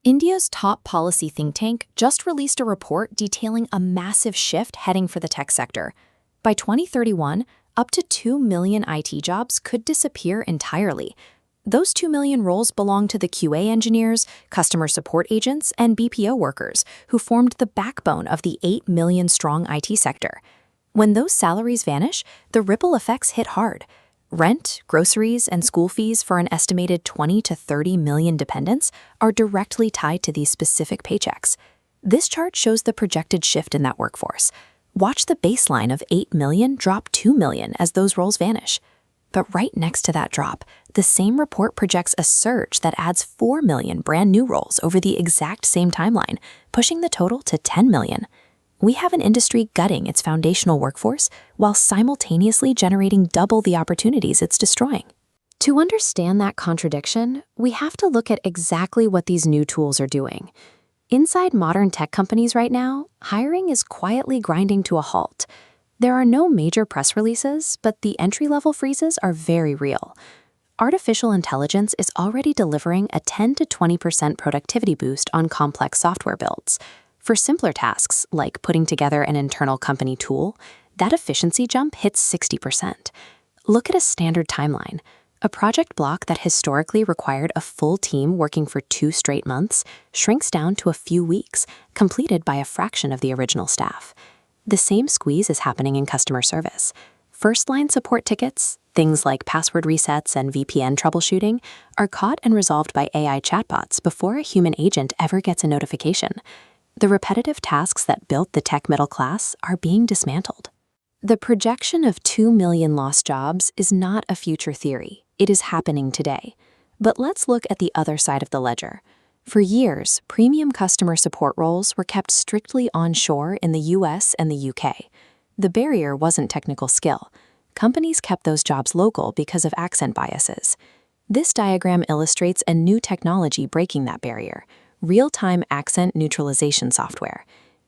India's top policy think tank just released a report detailing a massive shift heading for the tech sector. By 2031, up to 2 million IT jobs could disappear entirely. Those 2 million roles belong to the QA engineers, customer support agents, and BPO workers who formed the backbone of the 8 million strong IT sector. When those salaries vanish, the ripple effects hit hard. Rent, groceries, and school fees for an estimated 20 to 30 million dependents are directly tied to these specific paychecks. This chart shows the projected shift in that workforce. Watch the baseline of 8 million drop 2 million as those roles vanish. But right next to that drop, the same report projects a surge that adds 4 million brand new roles over the exact same timeline, pushing the total to 10 million. We have an industry gutting its foundational workforce while simultaneously generating double the opportunities it's destroying. To understand that contradiction, we have to look at exactly what these new tools are doing. Inside modern tech companies right now, hiring is quietly grinding to a halt. There are no major press releases, but the entry-level freezes are very real. Artificial intelligence is already delivering a 10 to 20% productivity boost on complex software builds. For simpler tasks, like putting together an internal company tool, that efficiency jump hits 60%. Look at a standard timeline. A project block that historically required a full team working for 2 straight months shrinks down to a few weeks, completed by a fraction of the original staff. The same squeeze is happening in customer service. First-line support tickets, things like password resets and VPN troubleshooting, are caught and resolved by AI chatbots before a human agent ever gets a notification. The repetitive tasks that built the tech middle class are being dismantled. The projection of 2 million lost jobs is not a future theory. It is happening today. But let's look at the other side of the ledger. For years, premium customer support roles were kept strictly onshore in the US and the UK. The barrier wasn't technical skill. Companies kept those jobs local because of accent biases. This diagram illustrates a new technology breaking that barrier: real-time accent neutralization software.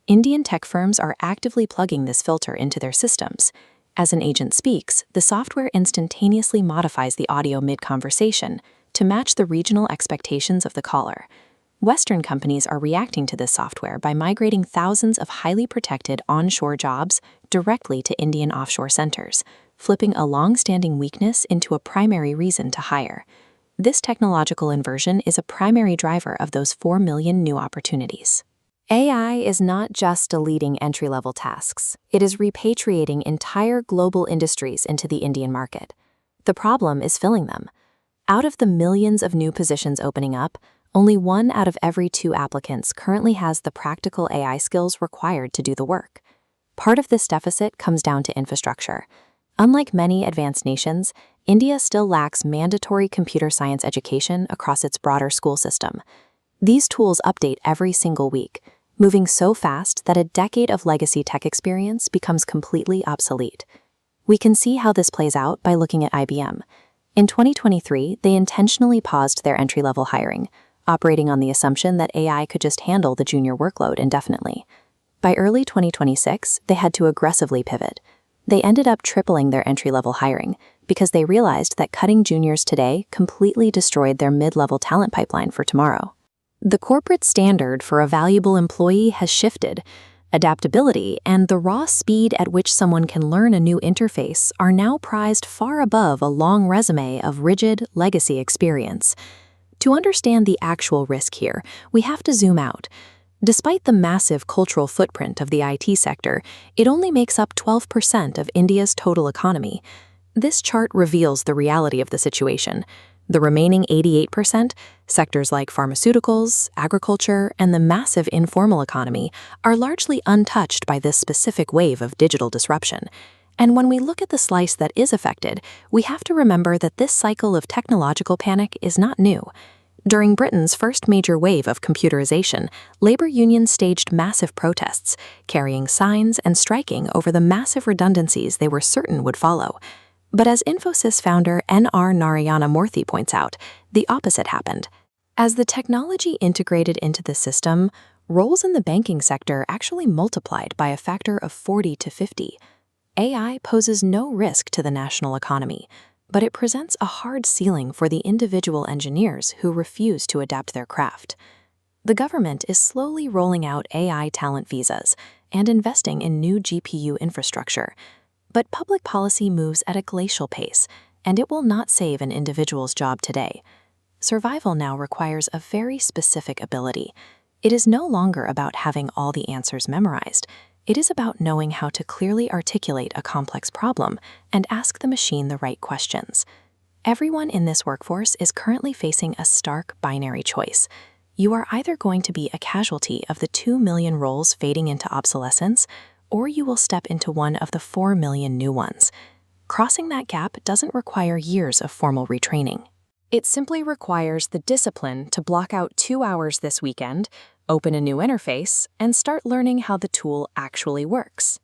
Indian tech firms are actively plugging this filter into their systems. As an agent speaks, the software instantaneously modifies the audio mid-conversation to match the regional expectations of the caller. Western companies are reacting to this software by migrating thousands of highly protected onshore jobs directly to Indian offshore centers, flipping a long-standing weakness into a primary reason to hire. This technological inversion is a primary driver of those 4 million new opportunities. AI is not just deleting entry-level tasks. It is repatriating entire global industries into the Indian market. The problem is filling them. Out of the millions of new positions opening up, only 1 out of every 2 applicants currently has the practical AI skills required to do the work. Part of this deficit comes down to infrastructure. Unlike many advanced nations, India still lacks mandatory computer science education across its broader school system. These tools update every single week, moving so fast that a decade of legacy tech experience becomes completely obsolete. We can see how this plays out by looking at IBM. In 2023, they intentionally paused their entry-level hiring, operating on the assumption that AI could just handle the junior workload indefinitely. By early 2026, they had to aggressively pivot. They ended up tripling their entry-level hiring because they realized that cutting juniors today completely destroyed their mid-level talent pipeline for tomorrow. The corporate standard for a valuable employee has shifted. Adaptability and the raw speed at which someone can learn a new interface are now prized far above a long resume of rigid legacy experience. To understand the actual risk here, we have to zoom out. Despite the massive cultural footprint of the IT sector, it only makes up 12% of India's total economy. This chart reveals the reality of the situation. The remaining 88%, sectors like pharmaceuticals, agriculture, and the massive informal economy, are largely untouched by this specific wave of digital disruption. And when we look at the slice that is affected, we have to remember that this cycle of technological panic is not new. During Britain's first major wave of computerization, labor unions staged massive protests, carrying signs and striking over the massive redundancies they were certain would follow. But as Infosys founder N.R. Narayana Murthy points out, the opposite happened. As the technology integrated into the system, roles in the banking sector actually multiplied by a factor of 40 to 50. AI poses no risk to the national economy, but it presents a hard ceiling for the individual engineers who refuse to adapt their craft. The government is slowly rolling out AI talent visas and investing in new GPU infrastructure. But public policy moves at a glacial pace, and it will not save an individual's job today. Survival now requires a very specific ability. It is no longer about having all the answers memorized. It is about knowing how to clearly articulate a complex problem and ask the machine the right questions. Everyone in this workforce is currently facing a stark binary choice. You are either going to be a casualty of the 2 million roles fading into obsolescence, or you will step into one of the 4 million new ones. Crossing that gap doesn't require years of formal retraining. It simply requires the discipline to block out 2 hours this weekend, open a new interface, and start learning how the tool actually works.